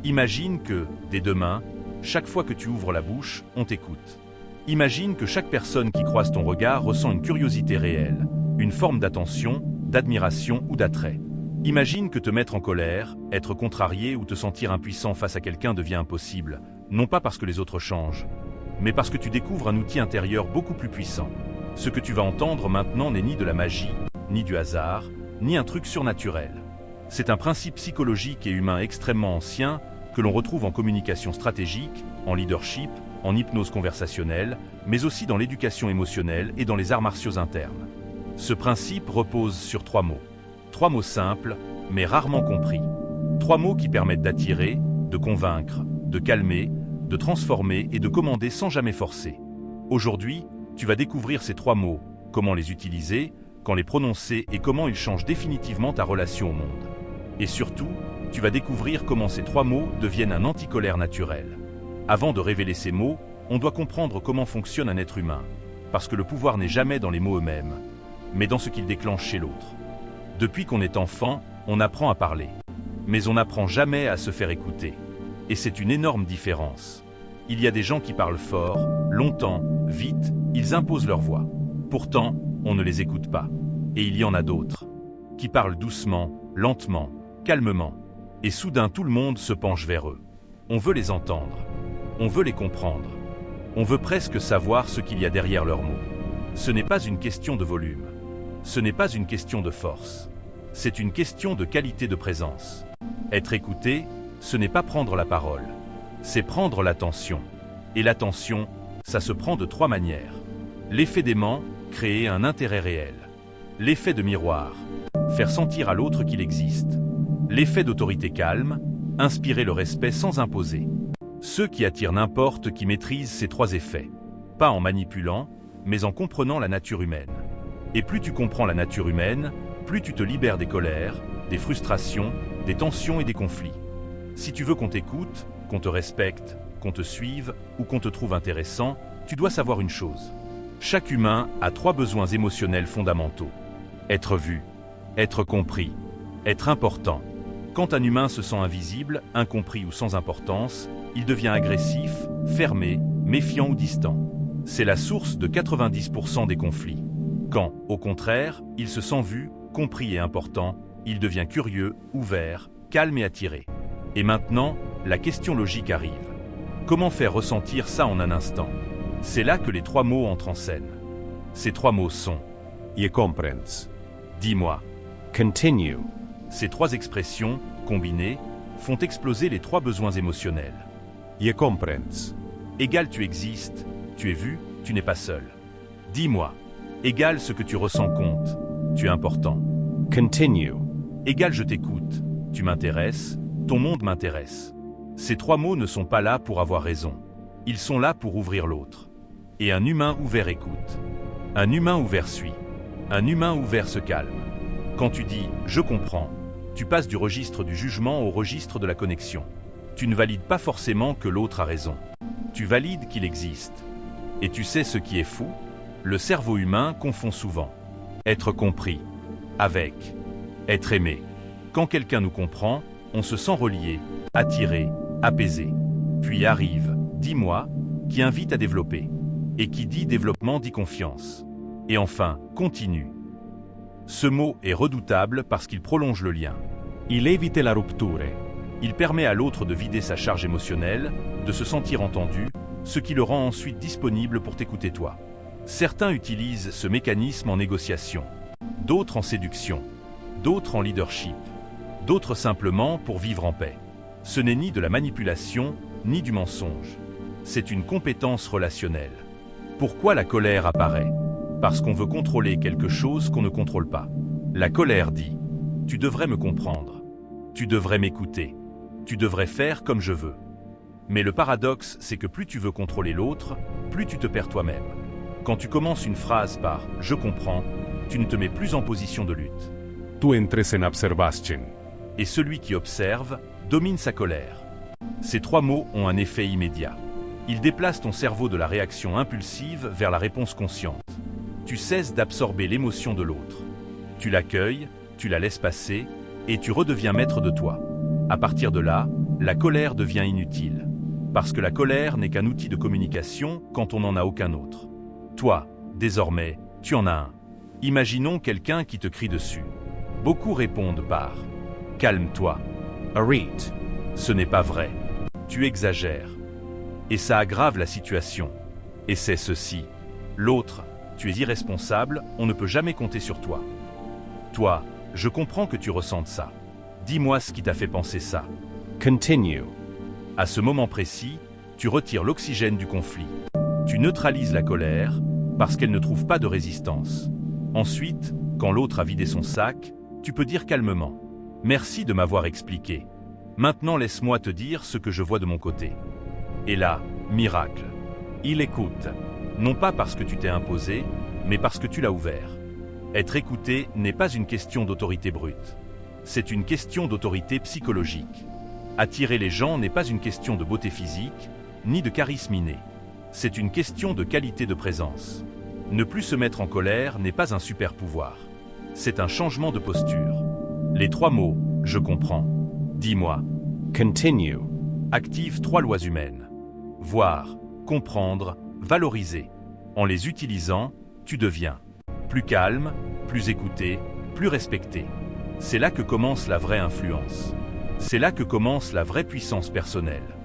Imagine que, dès demain, chaque fois que tu ouvres la bouche, on t'écoute. Imagine que chaque personne qui croise ton regard ressent une curiosité réelle, une forme d'attention, d'admiration ou d'attrait. Imagine que te mettre en colère, être contrarié ou te sentir impuissant face à quelqu'un devient impossible, non pas parce que les autres changent, mais parce que tu découvres un outil intérieur beaucoup plus puissant. Ce que tu vas entendre maintenant n'est ni de la magie, ni du hasard, ni un truc surnaturel. C'est un principe psychologique et humain extrêmement ancien que l'on retrouve en communication stratégique, en leadership, en hypnose conversationnelle, mais aussi dans l'éducation émotionnelle et dans les arts martiaux internes. Ce principe repose sur 3 mots. 3 mots simples, mais rarement compris. 3 mots qui permettent d'attirer, de convaincre, de calmer, de transformer et de commander sans jamais forcer. Aujourd'hui, tu vas découvrir ces 3 mots, comment les utiliser, quand les prononcer et comment ils changent définitivement ta relation au monde. Et surtout, tu vas découvrir comment ces 3 mots deviennent un anticolère naturel. Avant de révéler ces mots, on doit comprendre comment fonctionne un être humain, parce que le pouvoir n'est jamais dans les mots eux-mêmes, mais dans ce qu'ils déclenchent chez l'autre. Depuis qu'on est enfant, on apprend à parler, mais on n'apprend jamais à se faire écouter. Et c'est une énorme différence. Il y a des gens qui parlent fort, longtemps, vite, ils imposent leur voix. Pourtant, on ne les écoute pas. Et il y en a d'autres, qui parlent doucement, lentement, calmement. Et soudain tout le monde se penche vers eux. On veut les entendre. On veut les comprendre. On veut presque savoir ce qu'il y a derrière leurs mots. Ce n'est pas une question de volume. Ce n'est pas une question de force. C'est une question de qualité de présence. Être écouté, ce n'est pas prendre la parole. C'est prendre l'attention. Et l'attention, ça se prend de 3 manières. L'effet d'aimant, créer un intérêt réel. L'effet de miroir, faire sentir à l'autre qu'il existe. L'effet d'autorité calme, inspirer le respect sans imposer. Ceux qui attirent n'importe qui maîtrisent ces 3 effets. Pas en manipulant, mais en comprenant la nature humaine. Et plus tu comprends la nature humaine, plus tu te libères des colères, des frustrations, des tensions et des conflits. Si tu veux qu'on t'écoute, qu'on te respecte, qu'on te suive ou qu'on te trouve intéressant, tu dois savoir une chose. Chaque humain a 3 besoins émotionnels fondamentaux. Être vu, être compris, être important. Quand un humain se sent invisible, incompris ou sans importance, il devient agressif, fermé, méfiant ou distant. C'est la source de 90% des conflits. Quand, au contraire, il se sent vu, compris et important, il devient curieux, ouvert, calme et attiré. Et maintenant, la question logique arrive. Comment faire ressentir ça en un instant? C'est là que les 3 mots entrent en scène. Ces 3 mots sont « Je comprends »,« dis-moi ». continue ». Ces 3 expressions, combinées, font exploser les 3 besoins émotionnels. Je comprends. Égale tu existes, tu es vu, tu n'es pas seul. Dis-moi. Égale ce que tu ressens compte, tu es important. Continue. Égale je t'écoute, tu m'intéresses, ton monde m'intéresse. Ces 3 mots ne sont pas là pour avoir raison. Ils sont là pour ouvrir l'autre. Et un humain ouvert écoute. Un humain ouvert suit. Un humain ouvert se calme. Quand tu dis « je comprends », tu passes du registre du jugement au registre de la connexion. Tu ne valides pas forcément que l'autre a raison. Tu valides qu'il existe. Et tu sais ce qui est fou? Le cerveau humain confond souvent être compris avec être aimé. Quand quelqu'un nous comprend, on se sent relié, attiré, apaisé. Puis arrive « dis-moi » qui invite à développer. Et qui dit développement dit confiance. Et enfin, continue. Ce mot est redoutable parce qu'il prolonge le lien. Il évite la rupture. Il permet à l'autre de vider sa charge émotionnelle, de se sentir entendu, ce qui le rend ensuite disponible pour t'écouter toi. Certains utilisent ce mécanisme en négociation, d'autres en séduction, d'autres en leadership, d'autres simplement pour vivre en paix. Ce n'est ni de la manipulation, ni du mensonge. C'est une compétence relationnelle. Pourquoi la colère apparaît? Parce qu'on veut contrôler quelque chose qu'on ne contrôle pas. La colère dit « Tu devrais me comprendre. Tu devrais m'écouter. Tu devrais faire comme je veux. » Mais le paradoxe, c'est que plus tu veux contrôler l'autre, plus tu te perds toi-même. Quand tu commences une phrase par « je comprends », tu ne te mets plus en position de lutte. Tu entres en observation. Et celui qui observe domine sa colère. Ces 3 mots ont un effet immédiat. Ils déplacent ton cerveau de la réaction impulsive vers la réponse consciente. Tu cesses d'absorber l'émotion de l'autre. Tu l'accueilles, tu la laisses passer, et tu redeviens maître de toi. À partir de là, la colère devient inutile. Parce que la colère n'est qu'un outil de communication quand on n'en a aucun autre. Toi, désormais, tu en as un. Imaginons quelqu'un qui te crie dessus. Beaucoup répondent par « Calme-toi ». Arit. Ce n'est pas vrai. Tu exagères. Et ça aggrave la situation. Et c'est ceci. L'autre, tu es irresponsable, on ne peut jamais compter sur toi. Toi, je comprends que tu ressentes ça. Dis-moi ce qui t'a fait penser ça. Continue. À ce moment précis, tu retires l'oxygène du conflit. Tu neutralises la colère parce qu'elle ne trouve pas de résistance. Ensuite, quand l'autre a vidé son sac, tu peux dire calmement « Merci de m'avoir expliqué. Maintenant laisse-moi te dire ce que je vois de mon côté. » Et là, miracle. Il écoute. Non pas parce que tu t'es imposé, mais parce que tu l'as ouvert. Être écouté n'est pas une question d'autorité brute. C'est une question d'autorité psychologique. Attirer les gens n'est pas une question de beauté physique, ni de charisme inné. C'est une question de qualité de présence. Ne plus se mettre en colère n'est pas un super pouvoir. C'est un changement de posture. Les 3 mots « je comprends ». Dis-moi. Continue. Active 3 lois humaines. Voir, comprendre, valoriser. En les utilisant, tu deviens plus calme, plus écouté, plus respecté. C'est là que commence la vraie influence. C'est là que commence la vraie puissance personnelle.